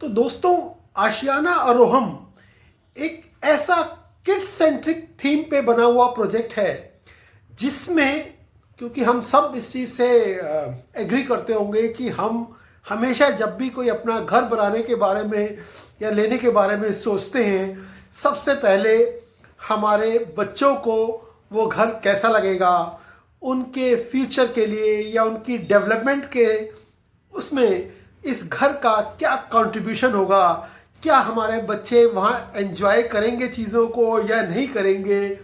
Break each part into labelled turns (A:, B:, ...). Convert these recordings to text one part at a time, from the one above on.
A: तो दोस्तों, आशियाना आरोहम एक ऐसा किड्स सेंट्रिक थीम पे बना हुआ प्रोजेक्ट है जिसमें, क्योंकि हम सब इस चीज़ से एग्री करते होंगे कि हम हमेशा जब भी कोई अपना घर बनाने के बारे में या लेने के बारे में सोचते हैं, सबसे पहले हमारे बच्चों को वो घर कैसा लगेगा, उनके फ्यूचर के लिए या उनकी डेवलपमेंट के उसमें इस घर का क्या कंट्रीब्यूशन होगा, क्या हमारे बच्चे वहाँ एंजॉय करेंगे चीज़ों को या नहीं करेंगे।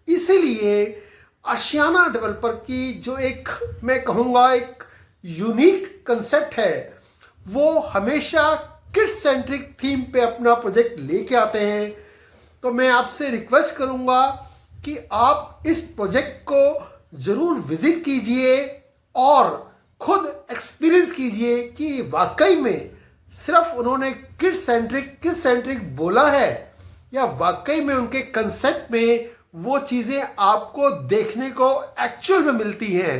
A: इसीलिए आशियाना डेवलपर की जो एक, मैं कहूँगा, एक यूनिक कंसेप्ट है, वो हमेशा किड्स सेंट्रिक थीम पे अपना प्रोजेक्ट लेके आते हैं। तो मैं आपसे रिक्वेस्ट करूँगा कि आप इस प्रोजेक्ट को ज़रूर विज़िट कीजिए और खुद एक्सपीरियंस कीजिए कि वाकई में सिर्फ उन्होंने किड्स सेंट्रिक बोला है या वाकई में उनके कंसेप्ट में वो चीज़ें आपको देखने को एक्चुअल में मिलती हैं।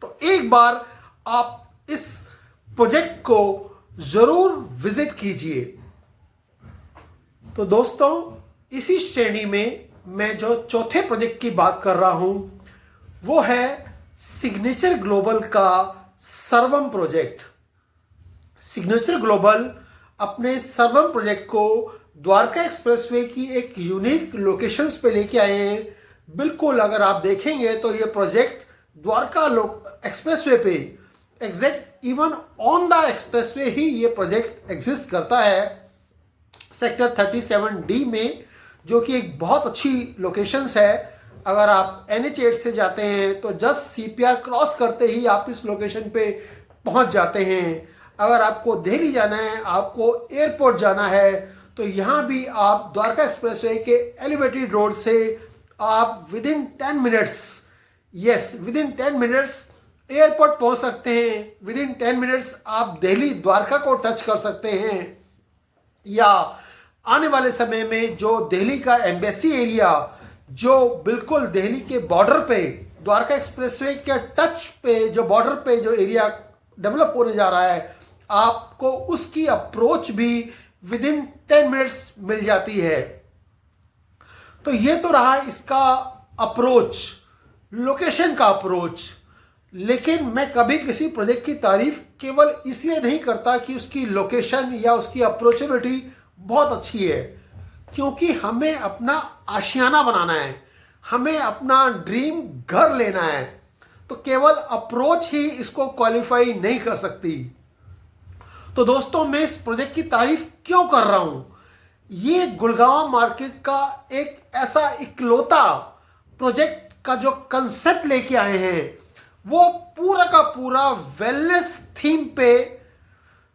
A: तो एक बार आप इस प्रोजेक्ट को ज़रूर विज़िट कीजिए। तो दोस्तों, इसी श्रेणी में मैं जो चौथे प्रोजेक्ट की बात कर रहा हूं वो है सिग्नेचर ग्लोबल का सर्वम प्रोजेक्ट। सिग्नेचर ग्लोबल अपने सर्वम प्रोजेक्ट को द्वारका एक्सप्रेसवे की एक यूनिक लोकेशंस पे लेके आए हैं। बिल्कुल, अगर आप देखेंगे तो ये प्रोजेक्ट द्वारका एक्सप्रेसवे पे exact even on the expressway ही ये प्रोजेक्ट एग्जिस्ट करता है, सेक्टर 37D में, जो कि एक बहुत अच्छी लोकेशंस है। अगर आप NH8 से जाते हैं तो जस्ट CPR क्रॉस करते ही आप इस लोकेशन पे पहुंच जाते हैं। अगर आपको दिल्ली जाना है, आपको एयरपोर्ट जाना है, तो यहाँ भी आप द्वारका एक्सप्रेसवे के एलिवेटेड रोड से आप विदिन 10 मिनट्स एयरपोर्ट पहुँच सकते हैं। विदिन 10 मिनट्स आप दिल्ली द्वारका को टच कर सकते हैं। या आने वाले समय में जो दिल्ली का एम्बेसी एरिया, जो बिल्कुल दिल्ली के बॉर्डर पे द्वारका एक्सप्रेसवे के टच पे जो बॉर्डर पे जो एरिया डेवलप होने जा रहा है, आपको उसकी अप्रोच भी विदिन 10 मिनट्स मिल जाती है। तो ये तो रहा इसका अप्रोच, लोकेशन का अप्रोच। लेकिन मैं कभी किसी प्रोजेक्ट की तारीफ केवल इसलिए नहीं करता कि उसकी लोकेशन या उसकी अप्रोचेबिलिटी बहुत अच्छी है, क्योंकि हमें अपना आशियाना बनाना है, हमें अपना ड्रीम घर लेना है। तो केवल अप्रोच ही इसको क्वालिफाई नहीं कर सकती। तो दोस्तों, मैं इस प्रोजेक्ट की तारीफ क्यों कर रहा हूं? ये गुड़गांव मार्केट का एक ऐसा इकलौता प्रोजेक्ट का जो कंसेप्ट लेके आए हैं, वो पूरा का पूरा वेलनेस थीम पे।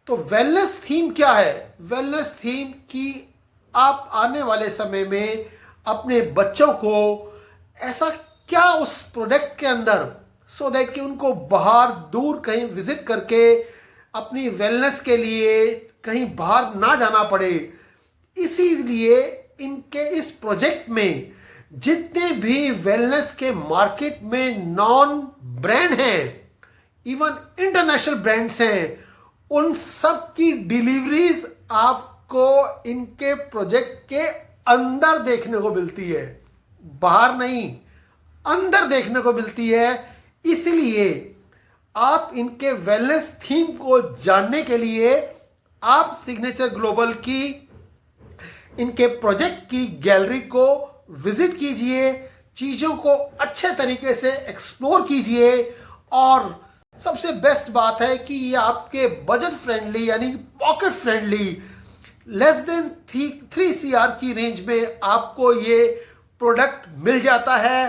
A: तो वेलनेस थीम क्या है? वेलनेस थीम कि आप आने वाले समय में अपने बच्चों को ऐसा क्या उस प्रोडक्ट के अंदर, सो दैट कि उनको बाहर दूर कहीं विजिट करके अपनी वेलनेस के लिए कहीं बाहर ना जाना पड़े। इसीलिए इनके इस प्रोजेक्ट में जितने भी वेलनेस के मार्केट में नॉन ब्रांड हैं, इवन इंटरनेशनल ब्रांड्स हैं, उन सब की डिलीवरीज आपको इनके प्रोजेक्ट के अंदर देखने को मिलती है, बाहर नहीं, अंदर देखने को मिलती है। इसलिए आप इनके वेलनेस थीम को जानने के लिए आप सिग्नेचर ग्लोबल की इनके प्रोजेक्ट की गैलरी को विजिट कीजिए, चीज़ों को अच्छे तरीके से एक्सप्लोर कीजिए। और सबसे बेस्ट बात है कि ये आपके बजट फ्रेंडली यानी pocket friendly less than 3 CR की रेंज में आपको ये प्रोडक्ट मिल जाता है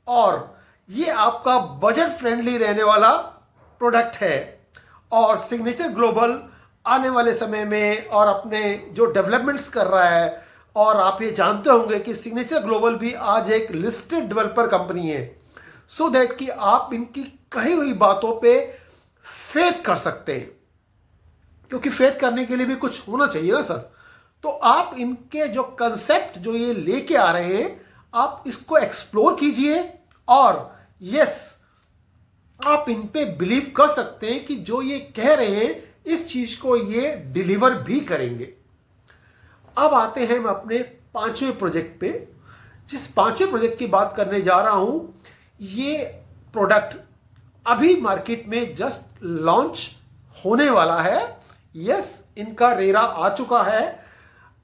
A: और ये आपका बजट फ्रेंडली रहने वाला प्रोडक्ट है। और सिग्नेचर ग्लोबल आने वाले समय में और अपने जो डेवलपमेंट्स कर रहा है, और आप ये जानते होंगे कि सिग्नेचर ग्लोबल भी आज एक लिस्टेड डेवलपर कंपनी है, सो दैट कि आप इनकी कही हुई बातों पे फेथ कर सकते हैं, क्योंकि फेथ करने के लिए भी कुछ होना चाहिए ना सर। तो आप इनके जो कंसेप्ट जो ये लेके आ रहे हैं, आप इसको एक्सप्लोर कीजिए और यस, आप इन पे बिलीव कर सकते हैं कि जो ये कह रहे हैं इस चीज को ये डिलीवर भी करेंगे। अब आते हैं हम अपने पांचवें प्रोजेक्ट पे। जिस पांचवें प्रोजेक्ट की बात करने जा रहा हूं, ये प्रोडक्ट अभी मार्केट में जस्ट लॉन्च होने वाला है। यस, इनका रेरा आ चुका है।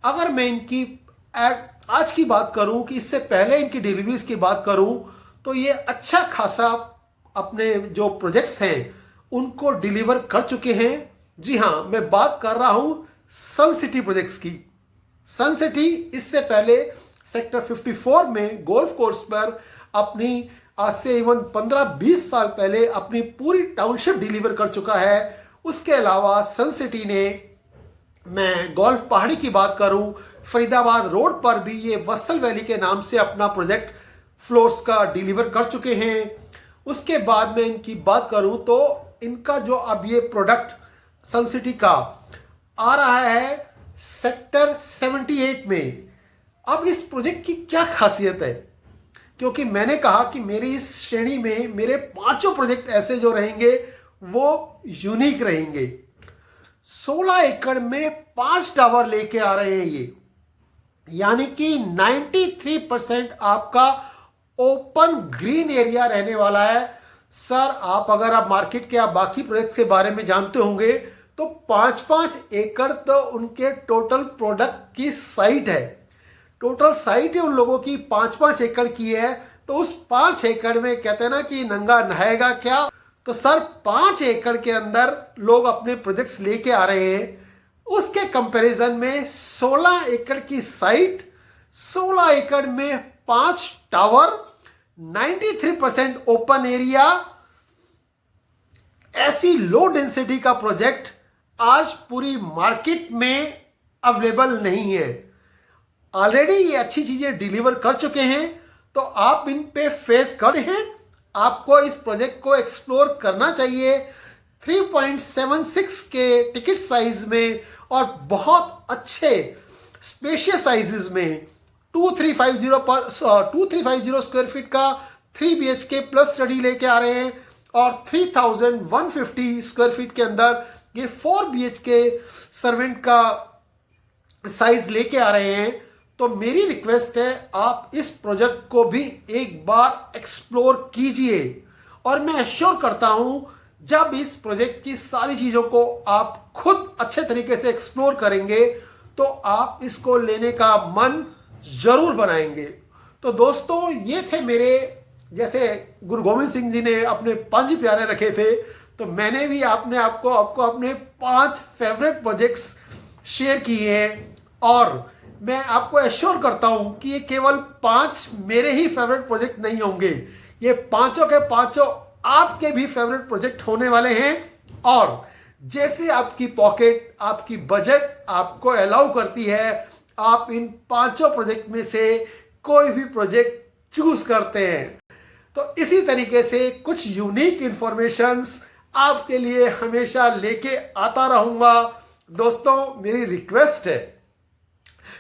A: अगर मैं इनकी आज की बात करूं कि इससे पहले इनकी डिलीवरीज की बात करूं, तो ये अच्छा खासा अपने जो प्रोजेक्ट्स हैं उनको डिलीवर कर चुके हैं। जी हाँ, मैं बात कर रहा हूं सन सिटी प्रोजेक्ट्स की। सन सिटी इससे पहले सेक्टर 54 में गोल्फ कोर्स पर अपनी आज से इवन 15-20 साल पहले अपनी पूरी टाउनशिप डिलीवर कर चुका है। उसके अलावा सन सिटी ने, मैं गोल्फ पहाड़ी की बात करूं, फरीदाबाद रोड पर भी ये वत्सल वैली के नाम से अपना प्रोजेक्ट फ्लोर्स का डिलीवर कर चुके हैं। उसके बाद में इनकी बात करूं तो इनका जो अब ये प्रोडक्ट सन सिटी का आ रहा है सेक्टर 78 में। अब इस प्रोजेक्ट की क्या खासियत है, क्योंकि मैंने कहा कि मेरी इस श्रेणी में मेरे पांचों प्रोजेक्ट ऐसे जो रहेंगे वो यूनिक रहेंगे। 16 एकड़ में 5 टावर लेके आ रहे हैं ये, यानी कि 93% आपका ओपन ग्रीन एरिया रहने वाला है। सर, अगर आप मार्केट के बाकी प्रोजेक्ट्स के बारे में जानते होंगे तो 5-5 एकड़ तो उनके टोटल प्रोडक्ट की साइट है। टोटल साइट है उन लोगों की 5-5 एकड़ की है। तो उस 5 एकड़ में कहते हैं ना कि नंगा नहाएगा क्या। तो सर, 5 एकड़ के अंदर लोग अपने प्रोजेक्ट्स लेके आ रहे हैं। उसके कंपैरिजन में 16 एकड़ की साइट, 16 एकड़ में 5 टावर, 93% ओपन एरिया, ऐसी लो डेंसिटी का प्रोजेक्ट आज पूरी मार्केट में अवेलेबल नहीं है। ऑलरेडी ये अच्छी चीजें डिलीवर कर चुके हैं, तो आप इन पे फेथ करते हैं। आपको इस प्रोजेक्ट को एक्सप्लोर करना चाहिए। 3.76 के टिकट साइज में और बहुत अच्छे स्पेशियस साइजेस में 2350 स्क्वायर फीट का 3 BHK प्लस स्टडी लेके आ रहे हैं और 3150 स्क्वायर फीट के अंदर ये 4 BHK सर्वेंट का साइज लेके आ रहे हैं। तो मेरी रिक्वेस्ट है, आप इस प्रोजेक्ट को भी एक बार एक्सप्लोर कीजिए। और मैं एश्योर करता हूं, जब इस प्रोजेक्ट की सारी चीजों को आप खुद अच्छे तरीके से एक्सप्लोर करेंगे तो आप इसको लेने का मन जरूर बनाएंगे। तो दोस्तों, ये थे मेरे, जैसे गुरु गोविंद सिंह जी ने अपने 5 प्यारे रखे थे, तो मैंने भी आपको अपने 5 फेवरेट प्रोजेक्ट्स शेयर किए हैं। और मैं आपको एश्योर करता हूं कि ये केवल 5 मेरे ही फेवरेट प्रोजेक्ट नहीं होंगे, ये पांचों के पांचों आपके भी फेवरेट प्रोजेक्ट होने वाले हैं। और जैसे आपकी पॉकेट, आपकी बजट आपको अलाउ करती है, आप इन 5 प्रोजेक्ट में से कोई भी प्रोजेक्ट चूज करते हैं। तो इसी तरीके से कुछ यूनिक इंफॉर्मेशंस आपके लिए हमेशा लेके आता रहूंगा। दोस्तों, मेरी रिक्वेस्ट है,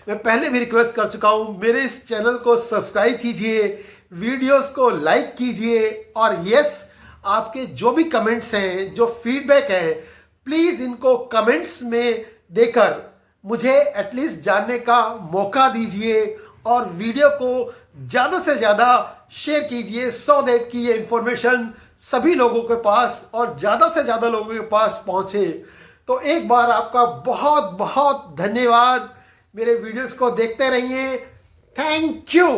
A: मैं पहले भी रिक्वेस्ट कर चुका हूं, मेरे इस चैनल को सब्सक्राइब कीजिए, वीडियोस को लाइक कीजिए और यस, आपके जो भी कमेंट्स हैं, जो फीडबैक है, प्लीज इनको कमेंट्स में देकर मुझे एटलीस्ट जानने का मौका दीजिए और वीडियो को ज्यादा से ज्यादा शेयर कीजिए, सो दैट कि ये इंफॉर्मेशन सभी लोगों के पास और ज्यादा से ज्यादा लोगों के पास पहुंचे। तो एक बार आपका बहुत बहुत धन्यवाद। मेरे वीडियोस को देखते रहिए। Thank you.